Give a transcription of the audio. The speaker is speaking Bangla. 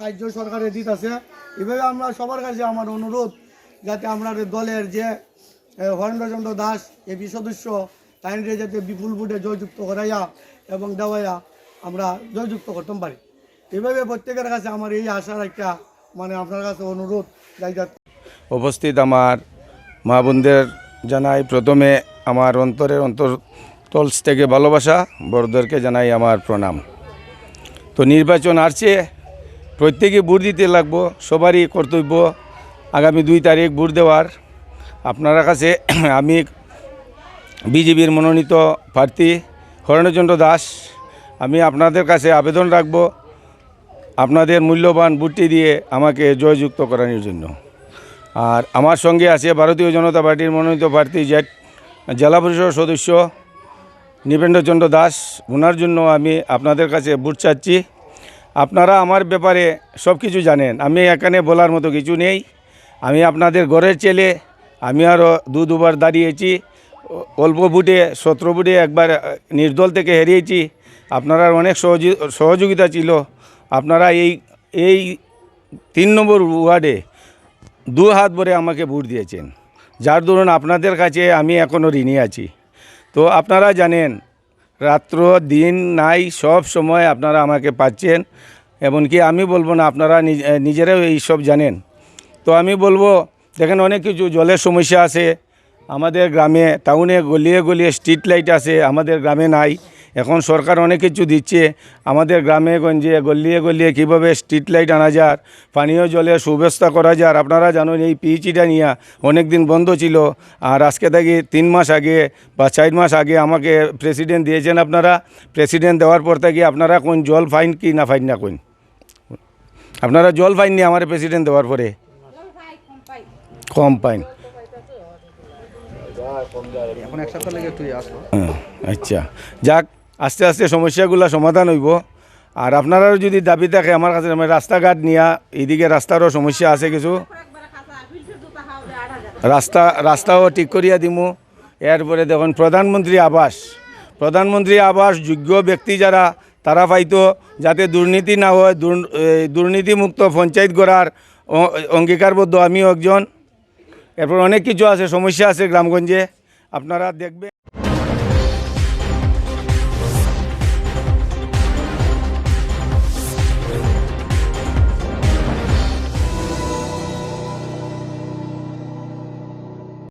সাহায্য সরকারে দিতেছে। এভাবে আমরা সবার কাছে আমার অনুরোধ, যাতে আমাদের দলের যে হরেন্দ্রচন্দ্র দাস এপি সদস্য তাইনরে যাতে বিপুল ভোটে জয়যুক্ত করাইয়া এবং দেওয়াইয়া আমরা জয়যুক্ত করতে পারি। এভাবে প্রত্যেকের কাছে আমার এই আশার একটা আপনার কাছে অনুরোধ। উপস্থিত আমার মা বোনদের জানাই প্রথমে আমার অন্তরতল থেকে ভালোবাসা, বড়দেরকে জানাই আমার প্রণাম। তো নির্বাচন আসছে, প্রত্যেকে ভোট দিতে লাগবো, সবারই কর্তব্য আগামী 2 তারিখ ভোট দেওয়ার। আপনার কাছে আমি বিজেপির মনোনীত প্রার্থী হরেন্দ্রচন্দ্র দাস, আমি আপনাদের কাছে আবেদন রাখব আপনাদের মূল্যবান ভোটটি দিয়ে আমাকে জয়যুক্ত করানোর জন্য। আর আমার সঙ্গে আছে ভারতীয় জনতা পার্টির মনোনীত প্রার্থী জেলা পরিষদ সদস্য নৃপেন্দ্রচন্দ্র দাস, ওনার জন্য আমি আপনাদের কাছে ভোট চাচ্ছি। আপনারা আমার ব্যাপারে সব কিছু জানেন, আমি এখানে বলার মতো কিছু নেই। আমি আপনাদের ঘরের ছেলে, আমি আরও দুবার দাঁড়িয়েছি, অল্প ভোটে 17 ভোটে একবার নির্দল থেকে হেরিয়েছি। আপনারা অনেক সহযোগিতা ছিল। আপনারা এই 3 নম্বর ওয়ার্ডে 2 হাত ভরে আমাকে ভোট দিয়েছেন, যার দরুন আপনাদের কাছে আমি এখনও ঋণী আছি। তো আপনারা জানেন, রাত্র দিন নাই সব সময় আপনারা আমাকে পাচ্ছেন, এমনকি আমি বলবো না, আপনারা নিজেরাও এই সব জানেন। তো আমি বলবো, দেখেন অনেক কিছু জলের সমস্যা আছে আমাদের গ্রামে, টাউনে গলিয়ে গলিয়ে স্ট্রিট লাইট আছে, আমাদের গ্রামে নাই। এখন সরকার অনেক কিছু দিচ্ছে আমাদের গ্রামে গঞ্জে, গলিয়ে গলিয়ে কীভাবে স্ট্রিট লাইট আনা যায়, পানীয় জলের সুব্যবস্থা করা যায়। আপনারা জানেন এই পিএইচিটা নিয়ে অনেক দিন বন্ধ ছিল, আর আজকে থেকে 3 মাস আগে বা 4 মাস আগে আমাকে প্রেসিডেন্ট দিয়েছেন। আপনারা প্রেসিডেন্ট দেওয়ার পর থেকে আপনারা কোন জল ফাইন কি না ফাইন না কোন, আপনারা জল ফাইন নি আমার প্রেসিডেন্ট দেওয়ার পরে কম পাইন। আচ্ছা, যাক, আস্তে আস্তে সমস্যাগুলো সমাধান হইব। আর আপনারাও যদি দাবি থাকে আমার কাছে, রাস্তাঘাট নিয়ে এইদিকে রাস্তারও সমস্যা আছে কিছু, রাস্তাও ঠিক করিয়া দিমু। এরপরে দেখুন প্রধানমন্ত্রী আবাস যোগ্য ব্যক্তি যারা, তারা পাইতো, যাতে দুর্নীতি না হয়, দুর্নীতিমুক্ত পঞ্চায়েত গড়ার অঙ্গীকারবদ্ধ আমিও একজন। এরপর অনেক কিছু আছে, সমস্যা আছে গ্রামগঞ্জে, আপনারা দেখবেন।